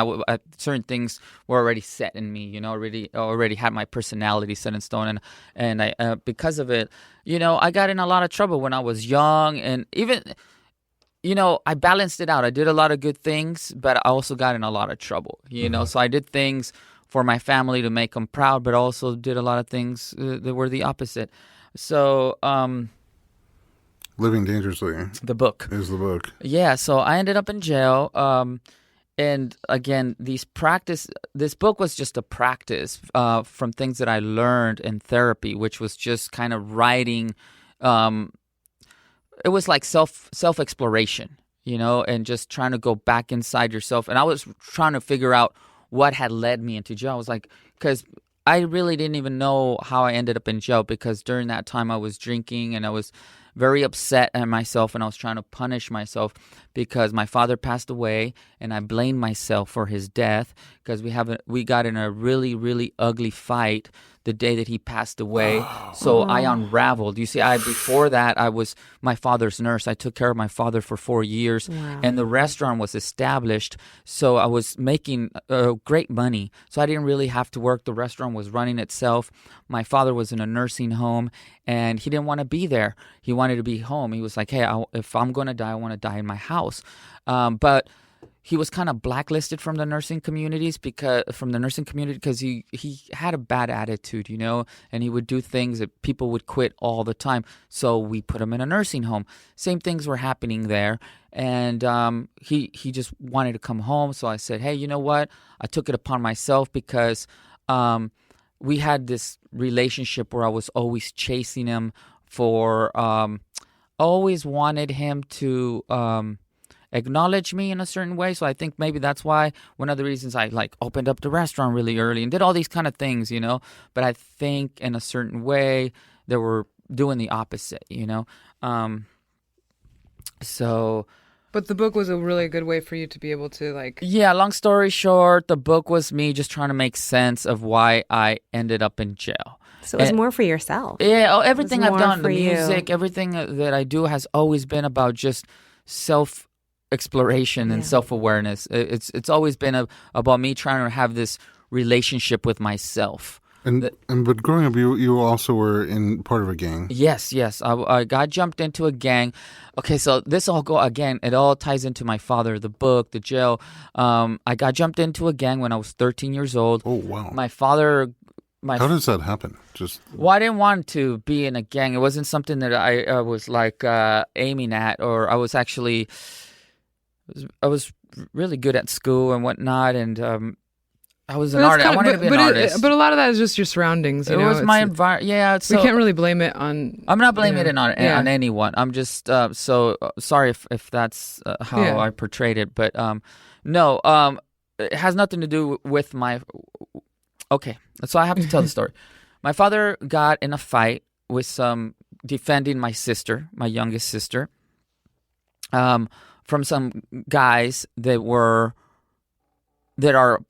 certain things were already set in me. Already had my personality set in stone, and I because of it, I got in a lot of trouble when I was young, and even. I balanced it out. I did a lot of good things, but I also got in a lot of trouble, So I did things for my family to make them proud, but also did a lot of things that were the opposite. So Living Dangerously the book. is the book. Yeah, so I ended up in jail. And again, this book was just a practice from things that I learned in therapy, which was just kind of writing. It was like self exploration, and just trying to go back inside yourself. And I was trying to figure out what had led me into jail. I was like, because I really didn't even know how I ended up in jail, because during that time I was drinking and I was very upset at myself, and I was trying to punish myself because my father passed away, and I blamed myself for his death because we got in a really, really ugly fight the day that he passed away. So I unraveled. You see, before that, I was my father's nurse. I took care of my father for 4 years, and the restaurant was established. So I was making great money. So I didn't really have to work. The restaurant was running itself. My father was in a nursing home, and he didn't want to be there. He wanted to be home. He was like, hey, if I'm going to die, I want to die in my house. But he was kind of blacklisted from the nursing community because he had a bad attitude, and he would do things that people would quit all the time. So we put him in a nursing home. Same things were happening there, and he just wanted to come home. So I said, hey, you know what? I took it upon myself because we had this relationship where I was always chasing him for always wanted him to acknowledge me in a certain way. So I think maybe that's why one of the reasons I opened up the restaurant really early and did all these kind of things, But I think in a certain way they were doing the opposite, So. But the book was a really good way for you to be able to Yeah, long story short, the book was me just trying to make sense of why I ended up in jail. So it was more for yourself. Yeah, everything I've done, the you. music, everything that I do has always been about just self-exploration and self-awareness. It's always been about me trying to have this relationship with myself. But growing up, you also were in part of a gang. Yes. I got jumped into a gang. Okay, so this it all ties into my father, the book, the jail. I got jumped into a gang when I was 13 years old. Oh, wow. My father... How does that happen? Well, I didn't want to be in a gang. It wasn't something that I was aiming at, or I was actually... I was really good at school and whatnot, and I was an artist. I wanted to be an artist. But a lot of that is just your surroundings. It was my environment. Yeah, we can't really blame it on. I'm not blaming it on anyone. I'm just so sorry if that's how I portrayed it. But no, it has nothing to do with my. Okay, so I have to tell the story. My father got in a fight with defending my sister, my youngest sister, from some guys that are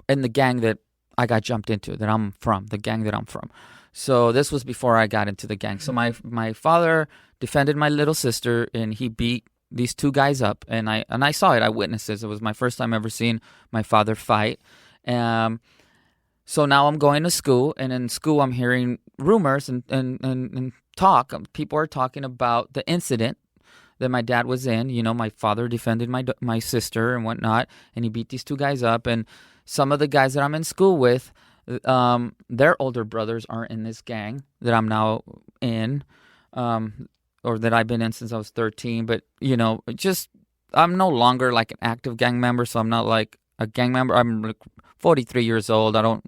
in the gang that I got jumped into, that I'm from, the gang that I'm from. So this was before I got into the gang. So my father defended my little sister, and he beat these two guys up, and I saw it. I witnessed this. It was my first time ever seeing my father fight. So now I'm going to school, and in school I'm hearing rumors and talk. People are talking about the incident that my dad was in. My father defended my sister and whatnot, and he beat these two guys up. And some of the guys that I'm in school with, their older brothers aren't in this gang that I'm now in, or that I've been in since I was 13. But, I'm no longer an active gang member, so I'm not a gang member. I'm 43 years old. I don't,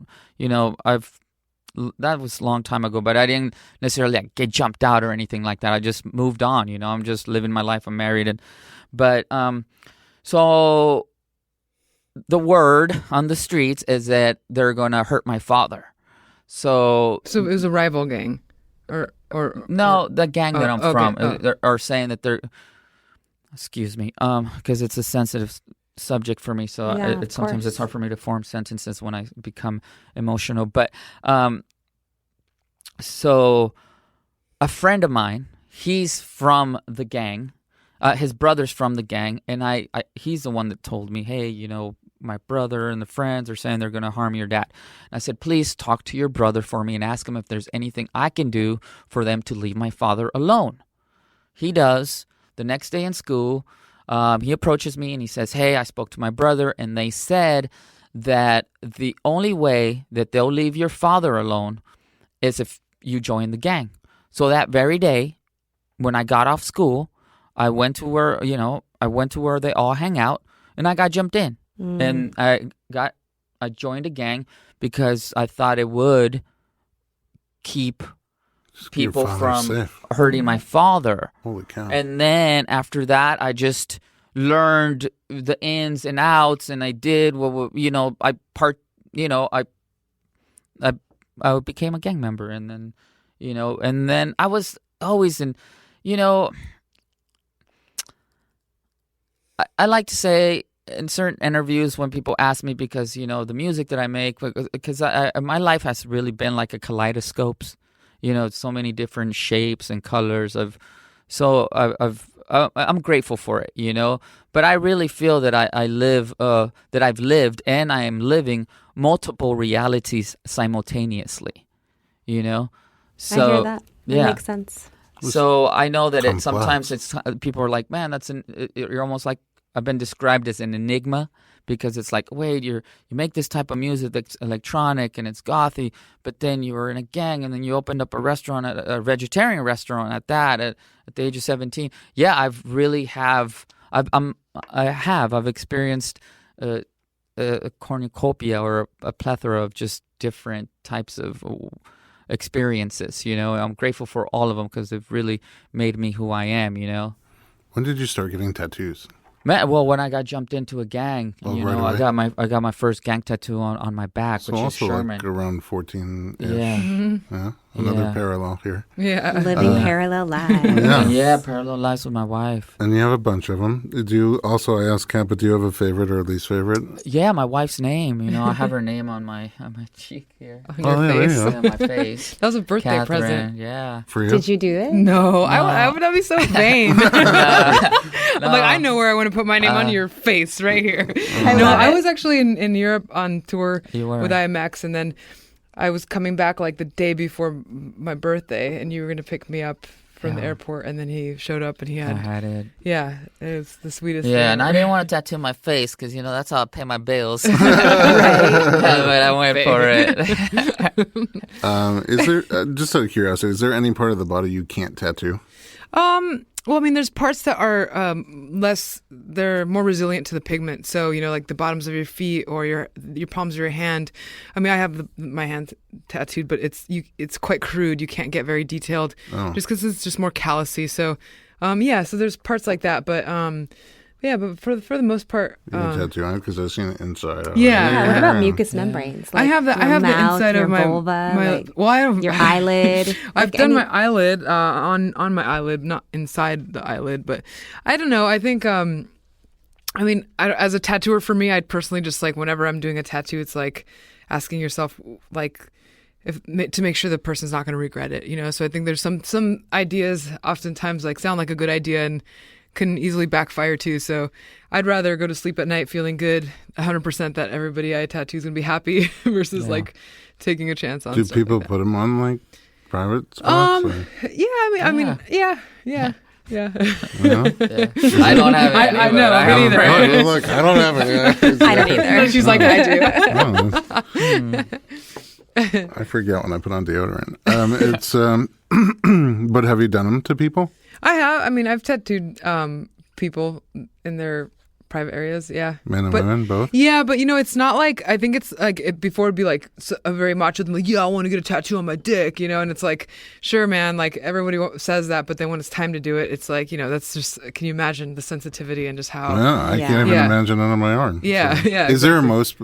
that was a long time ago, but I didn't necessarily get jumped out or anything like that. I just moved on, I'm just living my life. I'm married. So the word on the streets is that they're going to hurt my father. So it was a rival gang or the gang that I'm from are saying that they're, excuse me, because it's a sensitive subject for me, so sometimes it's hard for me to form sentences when I become emotional. But so a friend of mine, he's from the gang, his brother's from the gang, and he's the one that told me, hey, my brother and the friends are saying they're going to harm your dad. And I said, please talk to your brother for me and ask him if there's anything I can do for them to leave my father alone. He does. The next day in school, he approaches me and he says, hey, I spoke to my brother, and they said that the only way that they'll leave your father alone is if you join the gang. So that very day, when I got off school, I went to where they all hang out, and I got jumped in, and I joined a gang because I thought it would keep people from safe. hurting my father. Holy cow! And then after that, I just learned the ins and outs, and I did I became a gang member, and then I was always in, I like to say in certain interviews when people ask me, because the music that I make, because my life has really been like a kaleidoscope, so many different shapes and colors I'm grateful for it, but I really feel that that I've lived and I am living multiple realities simultaneously, So I hear that. That makes sense. So I know that sometimes people are like, man, you're almost like, I've been described as an enigma, because it's like, wait, you make this type of music that's electronic and it's gothy, but then you were in a gang and then you opened up a restaurant, a vegetarian restaurant at the age of 17. Yeah, I've experienced a cornucopia or a plethora of just different types of experiences. I'm grateful for all of them because they've really made me who I am. When did you start getting tattoos? Well, when I got jumped into a gang, right away. I got my first gang tattoo on my back, So which is also Sherman. like around 14-ish. Yeah. Yeah. Another parallel here. Yeah. Living parallel lives. Yeah, parallel lives with my wife. And you have a bunch of them. Do you also, I asked Kat, but do you have a favorite or least favorite? Yeah, my wife's name. I have her name on my cheek here. On your face. Yeah, my face. That was a birthday Catherine, present. Yeah. For you? Did you do it? No, I would not be so vain. No. I'm like, I know where I want to put my name on your face, right here. I was actually in Europe on tour with IMX, and then I was coming back like the day before my birthday, and you were going to pick me up from the airport, and then he showed up, and he had... I had it. Yeah, it was the sweetest thing. Yeah, and I didn't want to tattoo my face because, that's how I pay my bills. But I went for it. Is there, just out of curiosity, is there any part of the body you can't tattoo? Well, I mean, there's parts that are they're more resilient to the pigment. So, like the bottoms of your feet or your palms of your hand. I mean, I have my hand tattooed, but it's quite crude. You can't get very detailed just because it's just more callousy. So, so there's parts like that. But, but for the most part, You have a tattoo on it because I've seen it inside. Yeah. What about mucous membranes? Like I have the inside your of my vulva, I don't. your eyelid. I've done my eyelid on my eyelid, not inside the eyelid, but I don't know. I think as a tattooer, for me, I'd personally just like whenever I'm doing a tattoo, it's like asking yourself like to make sure the person's not going to regret it. So I think there's some ideas oftentimes like sound like a good idea and can easily backfire too. So I'd rather go to sleep at night feeling good, 100% that everybody I tattoo is going to be happy versus like taking a chance on. Do stuff people like put them on like private spots? Yeah. Yeah. I don't have it. I know. Me neither. Oh, look, I don't have it. I don't either. She's like, I do. I forget when I put on deodorant. But have you done them to people? I have. I mean, I've tattooed people in their private areas. Yeah. Men and women, both? Yeah, but it's not like, I think it's like, before it'd be like a very macho thing, like, yeah, I want to get a tattoo on my dick, and it's like, sure, man, like everybody says that, but then when it's time to do it, it's like, that's just, can you imagine the sensitivity and just how... Yeah, I can't even imagine it on my arm. Yeah, so. yeah. Is there a most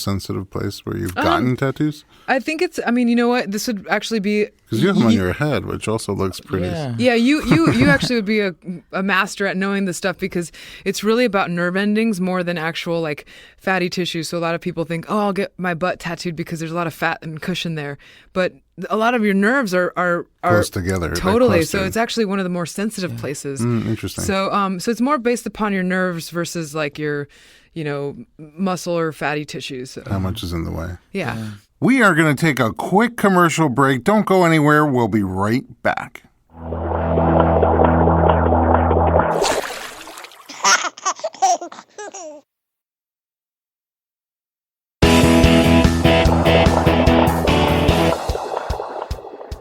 sensitive place where you've gotten tattoos? I think it's, I mean, you know what, this would actually be... Because you have them on your head, which also looks pretty... Yeah, you actually would be a master at knowing this stuff, because it's really about nerve endings more than actual like fatty tissue. So a lot of people think, oh, I'll get my butt tattooed because there's a lot of fat and cushion there. But a lot of your nerves are close together. Totally. So it's actually one of the more sensitive places. Interesting. So so it's more based upon your nerves versus like your, muscle or fatty tissues. How much is in the way? Yeah. We are going to take a quick commercial break. Don't go anywhere. We'll be right back.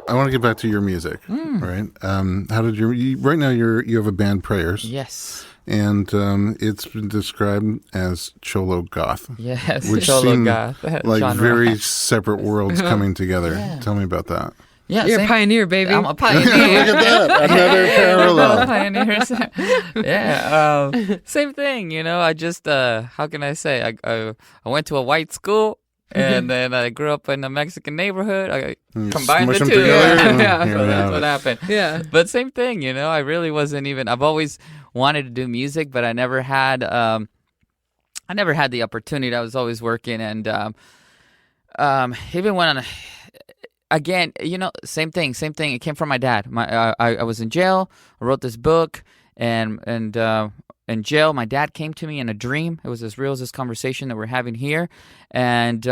I want to to get back to your music, right? How did right now you have a band, Prayers. Yes. And it's been described as Cholo Goth. Yes. Which Cholo seem goth like genre. very separate worlds coming together. Yeah. Tell me about that. Yeah, You're a pioneer, baby. I'm a pioneer. Look at that. Another parallel. Pioneers. Yeah. Same thing, I just, how can I say? I went to a white school, and then I grew up in a Mexican neighborhood. I combined Smush the them two. together, and Yeah. here So we that's have what it. happened. Yeah. But same thing, I really wasn't even, I've always wanted to do music, but I never had the opportunity. I was always working, and even when again, same thing. It came from my dad. I was in jail. I wrote this book, and in jail, my dad came to me in a dream. It was as real as this conversation that we're having here, and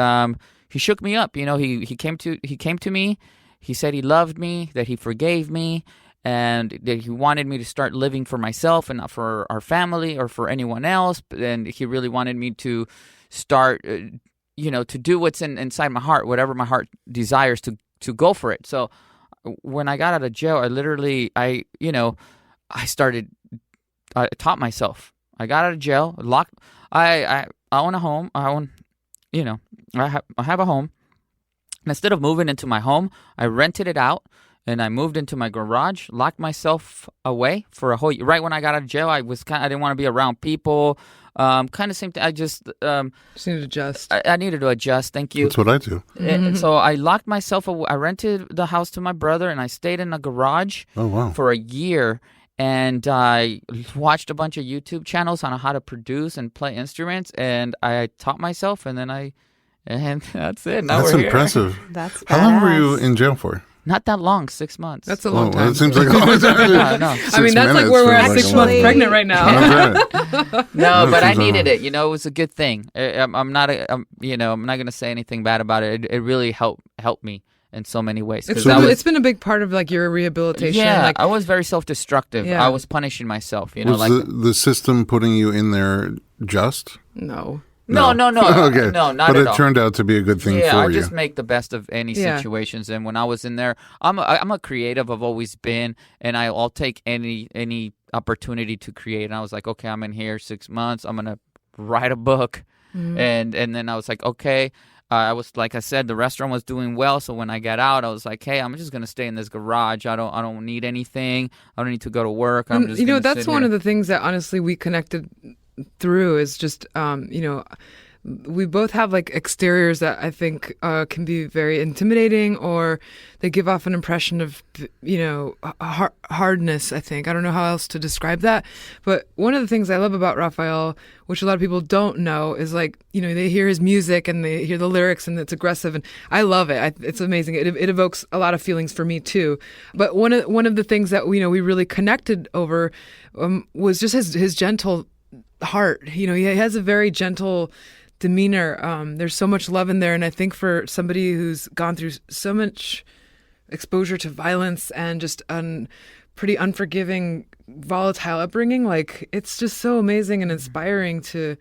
he shook me up. He came to me. He said he loved me, that he forgave me, and that he wanted me to start living for myself and not for our family or for anyone else. And he really wanted me to start, to do what's inside my heart, whatever my heart desires, to go for it. So when I got out of jail, I taught myself. I got out of jail, I own a home. I have a home. And instead of moving into my home, I rented it out, and I moved into my garage, locked myself away for a whole year. Right when I got out of jail, I didn't want to be around people. Kind of same thing. I just Just need to adjust. I needed to adjust. Thank you. That's what I do. And so I locked myself away. I rented the house to my brother, and I stayed in a garage Oh, wow. for a year. And I watched a bunch of YouTube channels on how to produce and play instruments, and I taught myself, and that's it. Now That's we're here. impressive. That's How long were you badass. in jail for? Not that long, 6 months. That's a long Oh, time. it seems like a long time. No. I mean, that's like where we're at 6 months Actually- pregnant right now. That's right. No, No, but I seems like- needed it. It was a good thing. I'm not going to say anything bad about it. It really helped me in so many ways. 'Cause It's been a big part of like your rehabilitation. Yeah, Like, I was very self-destructive. Yeah. I was punishing myself. Was the system putting you in there just? no. No. Okay. No, not but at it all. turned out to be a good thing Yeah, for I you. just make the best of any Yeah. situations. And when I was in there, I'm a creative. I've always been, and I'll take any opportunity to create. And I was like, okay, I'm in here 6 months. I'm gonna write a book, and then I was like, okay. I was, like I said, the restaurant was doing well. So when I got out, I was like, hey, I'm just gonna stay in this garage. I don't need anything. I don't need to go to work. I'm And, just gonna that's sit one here. of the things that honestly we connected through is just, we both have like exteriors that I think can be very intimidating, or they give off an impression of, hardness, I think. I don't know how else to describe that. But one of the things I love about Raphael, which a lot of people don't know, is like, they hear his music and they hear the lyrics and it's aggressive. And I love it. It's amazing. It evokes a lot of feelings for me too. But one of the things that, we really connected over was just his gentle heart. He has a very gentle demeanor. There's so much love in there, and I think for somebody who's gone through so much exposure to violence and just pretty unforgiving, volatile upbringing, like it's just so amazing and inspiring to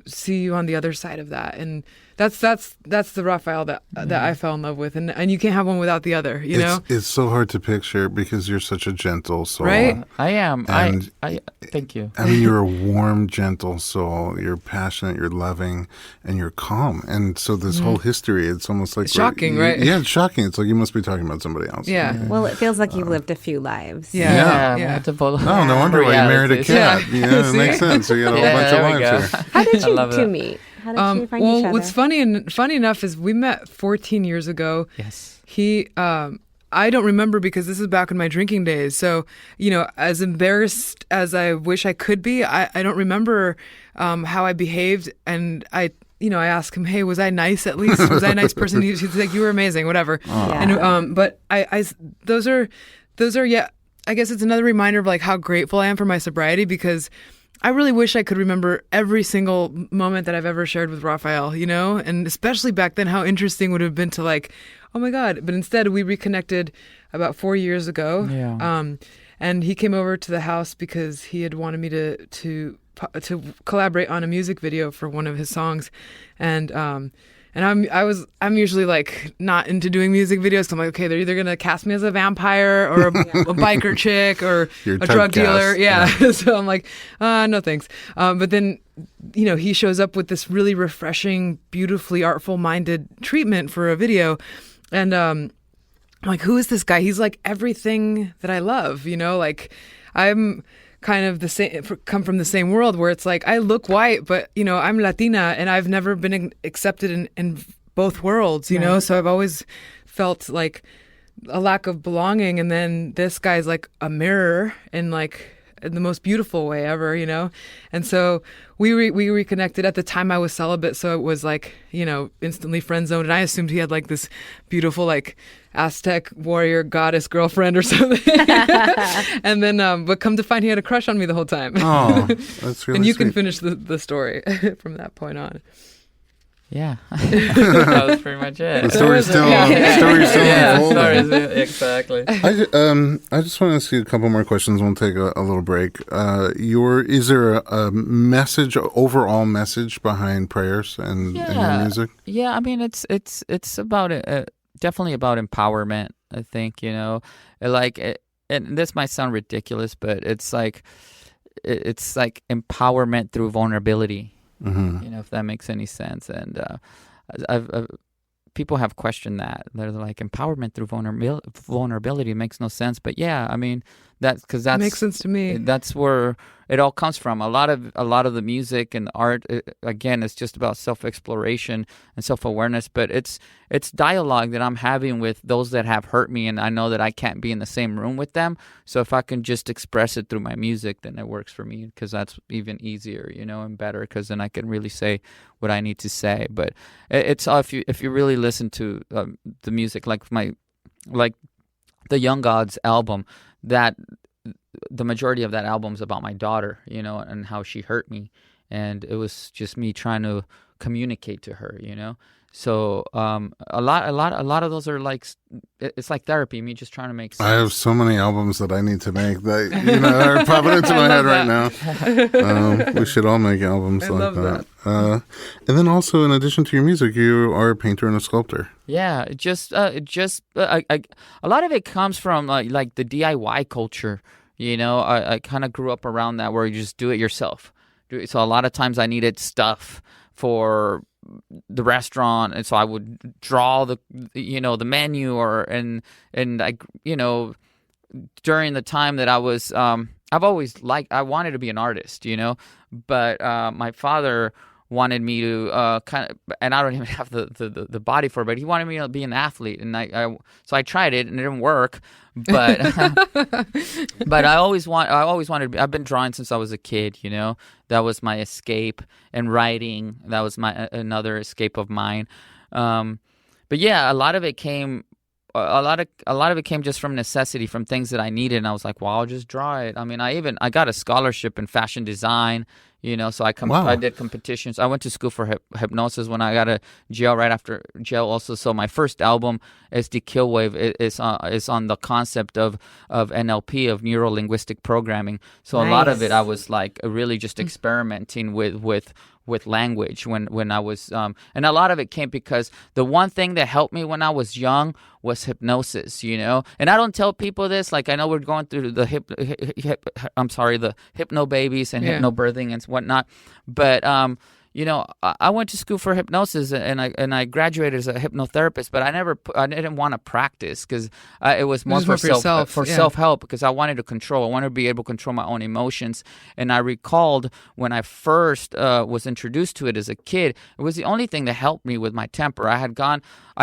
see you on the other side of that. And that's the Raphael that I fell in love with, and you can't have one without the other. It's so hard to picture because you're such a gentle soul. Right? I am. And- I thank you. I mean, you're a warm, gentle soul. You're passionate, you're loving, and you're calm. And so this whole history, it's almost like... It's shocking, right? Yeah, it's shocking. It's like you must be talking about somebody else. Yeah. Well, it feels like you've lived a few lives. Yeah. Multiple. Oh, no wonder why you married a realities. cat. Yeah. Yeah, it makes sense. So you got a whole bunch of there we lives go. here. How did I you love two that. meet? How did you find each other? What's funny enough is we met 14 years ago. Yes. He, I don't remember because this is back in my drinking days. So, as embarrassed as I wish I could be, I don't remember how I behaved. And I asked him, hey, was I nice at least? Was I a nice person? He's like, you were amazing, whatever. Yeah. And, but those are, yeah, I guess it's another reminder of like how grateful I am for my sobriety, because I really wish I could remember every single moment that I've ever shared with Raphael, and especially back then, how interesting would have been to like, oh my God. But instead we reconnected about 4 years ago. Yeah. And he came over to the house because he had wanted me to collaborate on a music video for one of his songs. And And I'm usually like not into doing music videos. So I'm like, okay, they're either gonna cast me as a vampire or a biker chick or You're a drug dealer. typecast, Yeah. So I'm like, no thanks. But then, he shows up with this really refreshing, beautifully artful-minded treatment for a video, and I'm like, who is this guy? He's like everything that I love. Like I'm kind of the same, come from the same world where it's like I look white, but I'm Latina and I've never been accepted in both worlds. So I've always felt like a lack of belonging, and then this guy's like a mirror in like in the most beautiful way ever, and so we reconnected. At the time I was celibate, so it was like instantly friend zoned, and I assumed he had like this beautiful like Aztec warrior goddess girlfriend or something. And then but come to find he had a crush on me the whole time. Oh, that's really and you sweet. can finish the story from that point on. Yeah, that was pretty much it. The story's still unfolding. Exactly. I just want to ask you a couple more questions. We'll take a little break. Is there a message, overall message behind prayers and your music? Yeah, I mean it's about definitely about empowerment. I think and this might sound ridiculous, but it's like empowerment through vulnerability. Mm-hmm. If that makes any sense. And people have questioned that. They're like, empowerment through vulnerability makes no sense. But yeah, I mean, that makes sense to me. That's where it all comes from. A lot of the music and art, again, it's just about self-exploration and self-awareness. But it's dialogue that I'm having with those that have hurt me, and I know that I can't be in the same room with them. So if I can just express it through my music, then it works for me, because that's even easier, and better, because then I can really say what I need to say. But it's if you really listen to the music, like the Young Gods album, that the majority of that album is about my daughter, and how she hurt me, and it was just me trying to communicate to her, So a lot of those are like, it's like therapy, me just trying to make sense. I have so many albums that I need to make that are popping into my head right now. We should all make albums like that. And then also, in addition to your music, you are a painter and a sculptor. Yeah, a lot of it comes from like the DIY culture. I kind of grew up around that, where you just do it yourself. So a lot of times I needed stuff for the restaurant, and so I would draw the menu, and I during the time that I was I've always I wanted to be an artist, but my father wanted me to and I don't even have the body for it, but he wanted me to be an athlete, and so I tried it and it didn't work, but but I always wanted to be. I've been drawing since I was a kid, that was my escape, and writing, that was my another escape of mine. But yeah, a lot of it came just from necessity, from things that I needed, and I was like, well, I'll just draw it. I mean, I got a scholarship in fashion design, so I did competitions. I went to school for hypnosis when I got a jail, right after jail also. So my first album, SD Killwave, is on the concept of NLP, of neuro-linguistic programming. So a lot of it, I was like really just experimenting with language when I was and a lot of it came because the one thing that helped me when I was young was hypnosis, and I don't tell people this, like, I know we're going through the the hypno babies and hypno birthing and whatnot, but I went to school for hypnosis, and I graduated as a hypnotherapist, but I didn't want to practice, because it was more for self-help, because I wanted to control. I wanted to be able to control my own emotions. And I recalled when I first was introduced to it as a kid, it was the only thing that helped me with my temper. I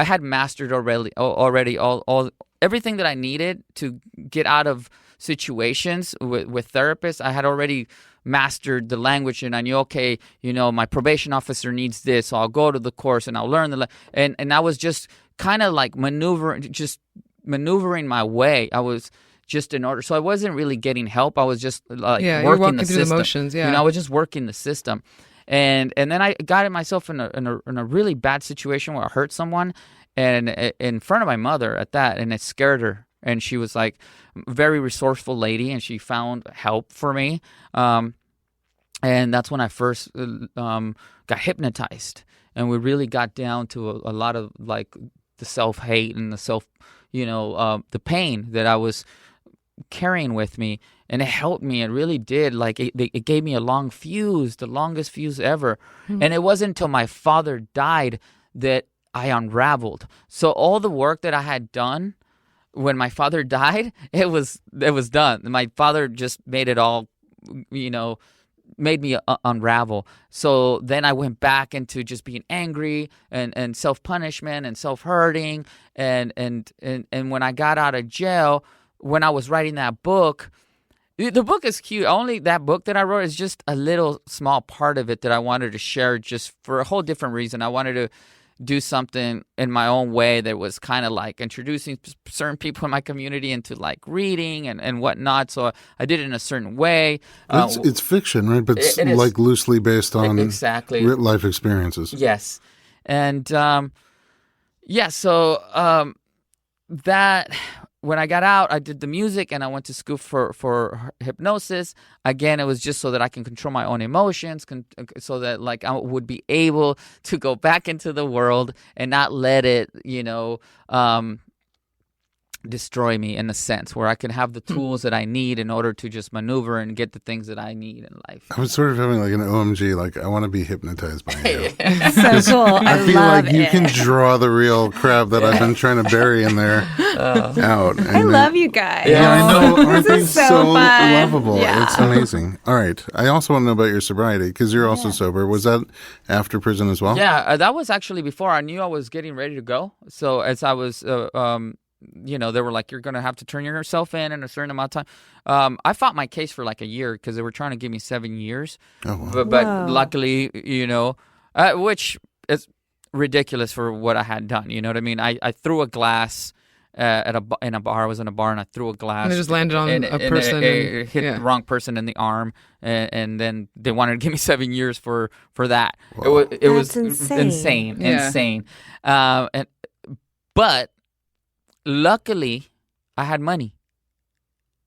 had mastered already all everything that I needed to get out of situations with therapists. I had already mastered the language, and I knew, okay, my probation officer needs this, so I'll go to the course and I'll learn and I was just kind of like maneuvering my way. I was just in order, so I wasn't really getting help. I was just like working the system. The motions, I was just working the system, and then I got myself in a really bad situation where I hurt someone, and in front of my mother at that, and it scared her. And she was like a very resourceful lady, and she found help for me. And that's when I first got hypnotized, and we really got down to a lot of like the self-hate and the the pain that I was carrying with me, and it helped me. It really did. Like it gave me a long fuse, the longest fuse ever. And it wasn't until my father died that I unraveled. So all the work that I had done when my father died, it was done. My father just made it all, made me unravel. So then I went back into just being angry and self-punishment and self-hurting. And when I got out of jail, when I was writing that book, the book is cute. Only that book that I wrote is just a little small part of it that I wanted to share just for a whole different reason. I wanted to do something in my own way that was kind of like introducing certain people in my community into like reading and whatnot. So I did it in a certain way. It's fiction, right? But it's like loosely based on exactly life experiences. Yes. And so that when I got out, I did the music and I went to school for hypnosis. Again, it was just so that I can control my own emotions, so that like I would be able to go back into the world and not let it, destroy me in a sense, where I can have the tools that I need in order to just maneuver and get the things that I need in life. I was sort of having like an OMG, like I want to be hypnotized by you. So cool. I feel like you can draw the real crap that I've been trying to bury in there out. And I love you guys. Yeah, I know. Aren't they This is so so fun. lovable? Yeah. It's amazing. All right. I also want to know about your sobriety because you're also sober. Was that after prison as well? Yeah, that was actually before I knew I was getting ready to go. So as I was they were like, you're going to have to turn yourself in a certain amount of time. I fought my case for like a year because they were trying to give me 7 years. Oh, wow. But luckily, which is ridiculous for what I had done. You know what I mean? I threw a glass in a bar. I was in a bar and I threw a glass. And it just landed on a person. It hit the wrong person in the arm. And then they wanted to give me 7 years for that. Wow. It was insane. But luckily, I had money.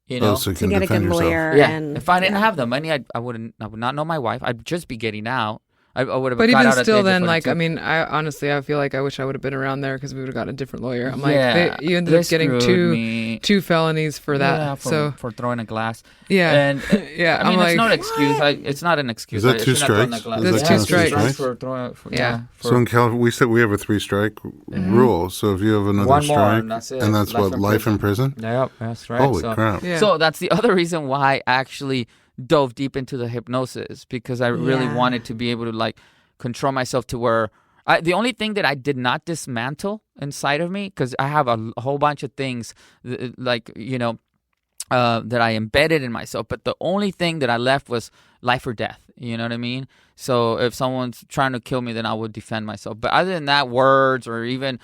So you can get a good yourself. lawyer. Yeah. And, if I didn't have the money, I would not know my wife. I'd just be getting out. I would have. But got even out still, at the age then, of like, 42. I mean, I feel like I wish I would have been around there because we would have got a different lawyer. I'm Yeah, like, you ended up getting two felonies for that. Yeah, for throwing a glass. Yeah, and yeah. I mean, I'm it's like, not an excuse. It's not an excuse. Is that two strikes? That's two strikes. So in California, we said we have a 3-strike rule. So if you have another one strike, more, and that's what, life in prison? Yep, that's right. Holy crap! Yeah. So that's the other reason why I actually dove deep into the hypnosis, because I really wanted to be able to like control myself to where the only thing that I did not dismantle inside of me, because I have a whole bunch of things like that I embedded in myself, but the only thing that I left was life or death. You know what I mean? So if someone's trying to kill me, then I would defend myself. But other than that, words or even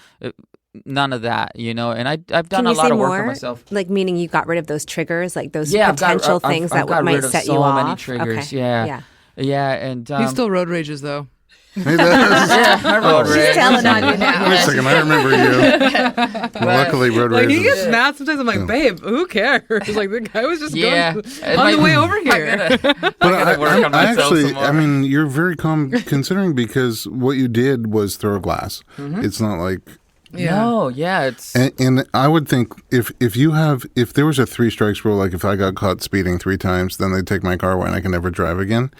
none of that, and I've done a lot of work on myself. Like, meaning you got rid of those triggers, like those potential things that might set you off. So many triggers. Okay. Yeah, and he still road rages though. Hey, I road rage. She's telling on you now. Wait a second, I remember you. Luckily, road rage. Like, he gets mad sometimes. I'm like, babe, who cares? Like, the guy was just going on like, the way over here. I actually, I mean, you're very calm considering, because what you did was throw a glass. Mm-hmm. It's not like. Yeah. No, yeah, it's and I would think if there was a 3 strikes rule, like if I got caught speeding 3 times, then they'd take my car away and I can never drive again.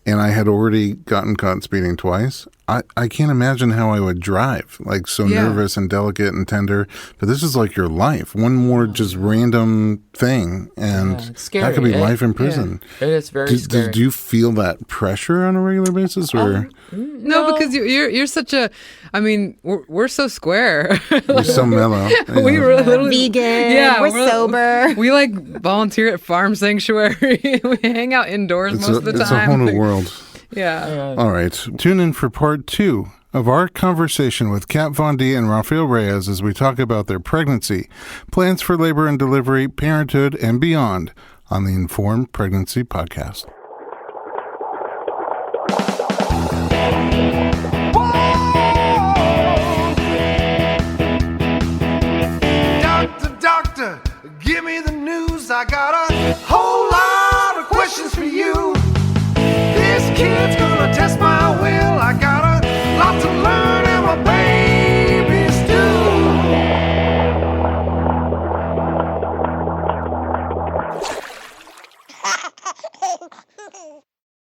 And I had already gotten caught speeding twice. I can't imagine how I would drive, like so nervous and delicate and tender. But this is like your life. One more just random thing, and that could be life in prison. Yeah. It is very scary. Do you feel that pressure on a regular basis, or no? Because you're such a. I mean, we're so square. You're so mellow. Yeah. We were literally vegan. Yeah, we're sober. We like volunteer at Farm Sanctuary. We hang out indoors most of the time. It's a whole new world. Yeah. All right. Tune in for part 2 of our conversation with Kat Von D and Rafael Reyes as we talk about their pregnancy, plans for labor and delivery, parenthood, and beyond on the Informed Pregnancy Podcast. Doctor, give me the news. I got a